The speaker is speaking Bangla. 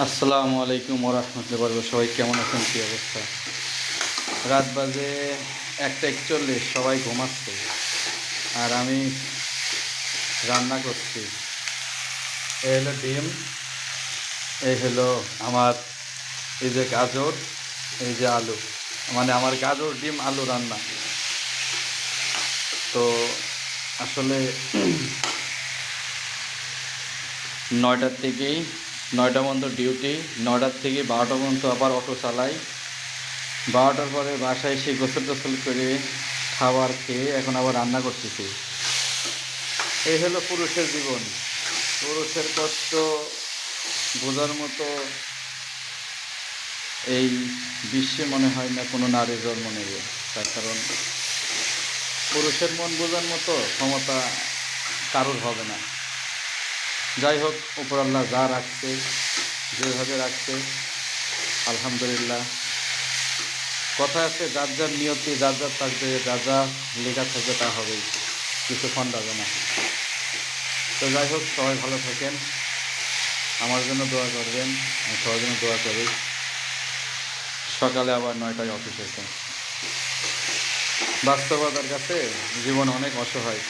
আসসালামু আলাইকুম ওয়া রাহমাতুল্লাহি ওয়া বারাকাতুহু। সবাই কেমন আছেন, কী অবস্থা? রাত বাজে 1টা 41, সবাই ঘুমাচ্ছে আর আমি রান্না করছি। এই হলো ডিম, এই হলো আমার এই যে গাজর, এই যে আলু, মানে আমার গাজর ডিম আলু রান্না। তো আসলে 9টার থেকেই 9টা পর্যন্ত ডিউটি, 9টার থেকে 12টা পর্যন্ত আবার অটো চালাই। 12টার পরে বাসায় এসে গোসল টোসল করে খাবার খেয়ে এখন আবার রান্না করতেছি। এই হলো পুরুষের জীবন। পুরুষের কষ্ট বোঝার মতো এই বিশ্বে মনে হয় না কোনো নারীর জন্ম নেবে। তার কারণ পুরুষের মন বোঝার মতো ক্ষমতা কারোর হবে না। যাই হোক, উপর আল্লাহ যা রাখছে, যেভাবে রাখছে, আলহামদুলিল্লাহ। কথা আছে, যার যার নিয়তি, যার যার থাকবে, যার যা লেখা থাকবে তা হবেই, কিছুক্ষণ যাবে না। তো যাই হোক, সবাই ভালো থাকেন, আমার জন্য দোয়া করবেন, আমি সবার জন্য দোয়া করি। সকালে আবার 9টায় অফিস আছে। বাস্তবতার কাছে জীবন অনেক অসহায়।